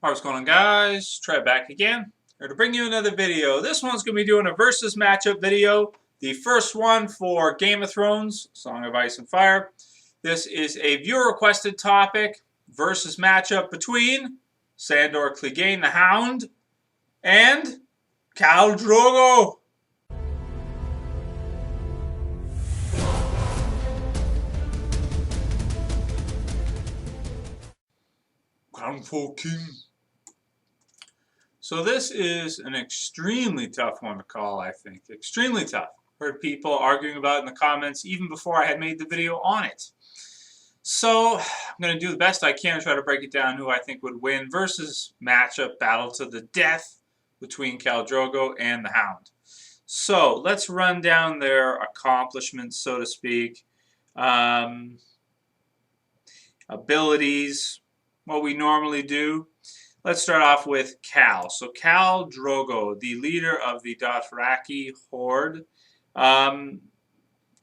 What's going on, guys? Trev back again. Here to bring you another video. This one's going to be doing a versus matchup video. The first one for Game of Thrones, Song of Ice and Fire. This is a viewer requested topic versus matchup between Sandor Clegane the Hound and Khal Drogo. Crownful King. So this is an extremely tough one to call, I think. Extremely tough. Heard people arguing about it in the comments even before I had made the video on it. So I'm going to do the best I can to try to break it down who I think would win versus matchup battle to the death between Khal Drogo and the Hound. So let's run down their accomplishments, so to speak. Abilities, what we normally do. Let's start off with Khal. So Khal Drogo, the leader of the Dathraki Horde.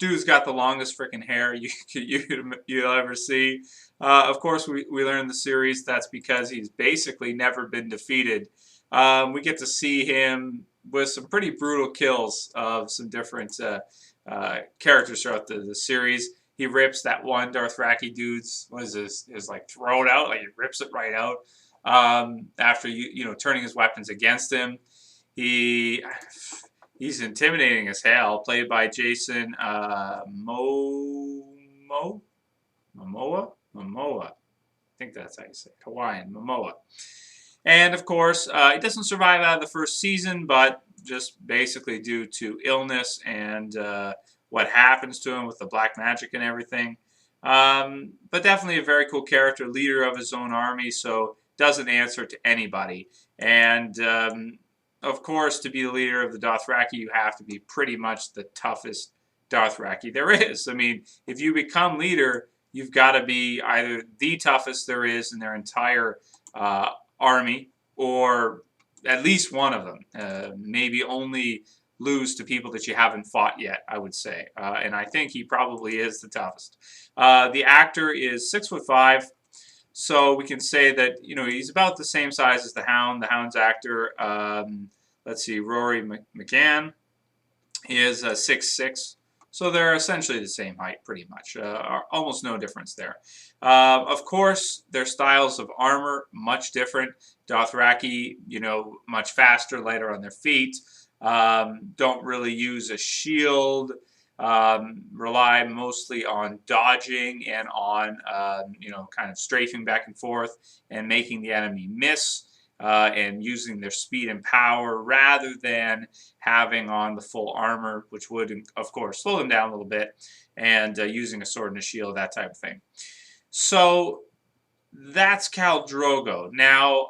Dude's got the longest freaking hair you'll ever see. Of course, we learn in the series that's because he's basically never been defeated. We get to see him with some pretty brutal kills of some different characters throughout the series. He rips that one Dathraki dude's, what is this, his like throat out, like he rips it right out. After turning his weapons against him. He's intimidating as hell, played by Jason Momoa. I think that's how you say it. Hawaiian, Momoa. And of course, he doesn't survive out of the first season, but just basically due to illness and what happens to him with the black magic and everything. But definitely a very cool character, leader of his own army, so doesn't answer to anybody. And of course, to be the leader of the Dothraki, you have to be pretty much the toughest Dothraki there is. I mean, if you become leader, you've got to be either the toughest there is in their entire army, or at least one of them. Maybe only lose to people that you haven't fought yet, I would say. And I think he probably is the toughest. The actor is 6'5". So we can say that, he's about the same size as the Hound. The Hound's actor, let's see, Rory McGann, is 6'6". So they're essentially the same height, pretty much. Almost no difference there. Of course, their styles of armor, much different. Dothraki, much faster, lighter on their feet. Don't really use a shield. Rely mostly on dodging and on, kind of strafing back and forth and making the enemy miss, and using their speed and power rather than having on the full armor, which would, of course, slow them down a little bit, and using a sword and a shield, that type of thing. So that's Khal Drogo. Now,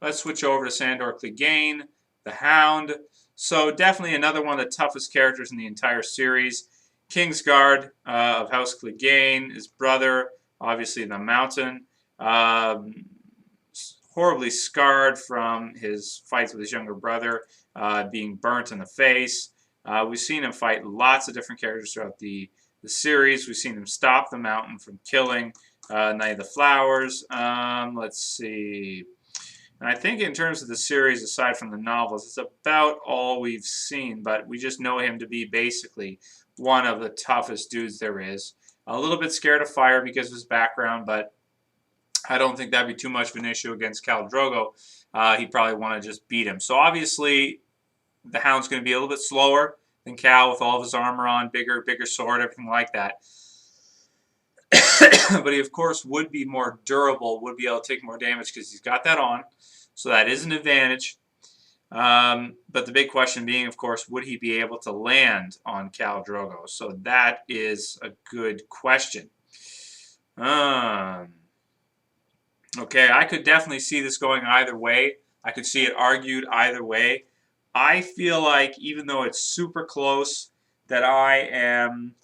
let's switch over to Sandor Clegane, the Hound. So definitely another one of the toughest characters in the entire series. Kingsguard of House Clegane, his brother, obviously the Mountain. Horribly scarred from his fights with his younger brother, being burnt in the face. We've seen him fight lots of different characters throughout the series. We've seen him stop the Mountain from killing Night of the Flowers. Let's see. And I think in terms of the series, aside from the novels, it's about all we've seen, but we just know him to be basically one of the toughest dudes there is. A little bit scared of fire because of his background, but I don't think that'd be too much of an issue against Khal Drogo. He'd probably want to just beat him. So obviously, the Hound's going to be a little bit slower than Khal with all of his armor on, bigger sword, everything like that. But he, of course, would be more durable, would be able to take more damage because he's got that on. So that is an advantage. But the big question being, of course, would he be able to land on Khal Drogo? So that is a good question. Okay, I could definitely see this going either way. I could see it argued either way. I feel like, even though it's super close, that I am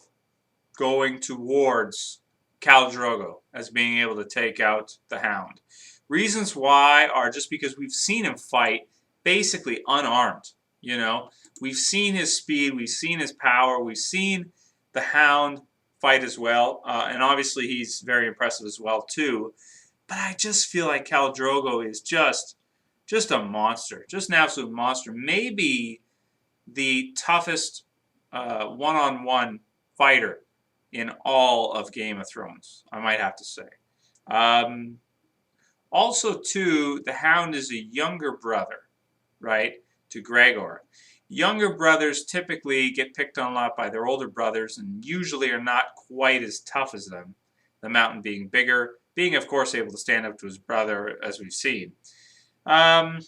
going towards Khal Drogo as being able to take out the Hound. Reasons why are just because we've seen him fight basically unarmed. We've seen his speed, we've seen his power, we've seen the Hound fight as well, and obviously he's very impressive as well too. But I just feel like Khal Drogo is just a monster, just an absolute monster. Maybe the toughest one-on-one fighter in all of Game of Thrones, I might have to say. Also, too, the Hound is a younger brother, right, to Gregor. Younger brothers typically get picked on a lot by their older brothers and usually are not quite as tough as them, the Mountain being bigger, being, of course, able to stand up to his brother, as we've seen. But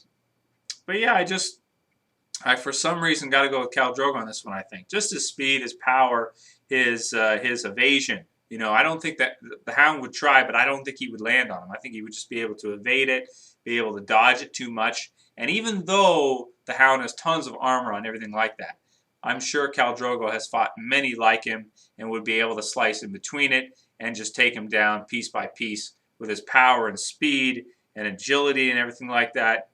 yeah, I for some reason got to go with Khal Drogo on this one, I think. Just his speed, his power, his evasion. You know, I don't think that the Hound would try, but I don't think he would land on him. I think he would just be able to evade it, be able to dodge it too much. And even though the Hound has tons of armor and everything like that, I'm sure Khal Drogo has fought many like him and would be able to slice in between it and just take him down piece by piece with his power and speed and agility and everything like that.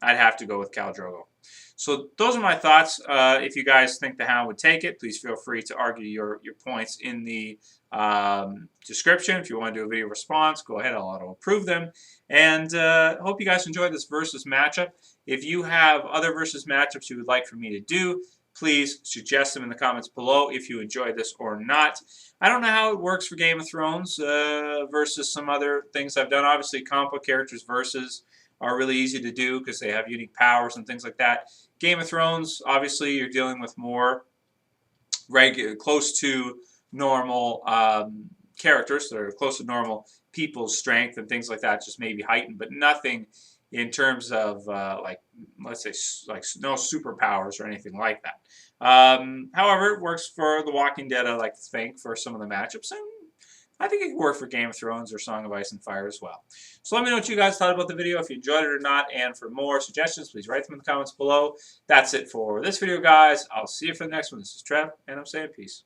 I'd have to go with Khal Drogo. So those are my thoughts. If you guys think the Hound would take it, please feel free to argue your points in the description. If you want to do a video response, go ahead. I'll auto-approve them. And hope you guys enjoyed this versus matchup. If you have other versus matchups you would like for me to do, please suggest them in the comments below if you enjoyed this or not. I don't know how it works for Game of Thrones versus some other things I've done. Obviously, comic book characters versus are really easy to do because they have unique powers and things like that. Game of Thrones, obviously, you're dealing with more close to normal characters that are close to normal people's strength and things like that, just maybe heightened, but nothing in terms of like, let's say, like no superpowers or anything like that. However, it works for The Walking Dead, I like to think, for some of the matchups, and I think it could work for Game of Thrones or Song of Ice and Fire as well. So let me know what you guys thought about the video, if you enjoyed it or not, and for more suggestions, please write them in the comments below. That's it for this video, guys. I'll see you for the next one. This is Trev, and I'm saying peace.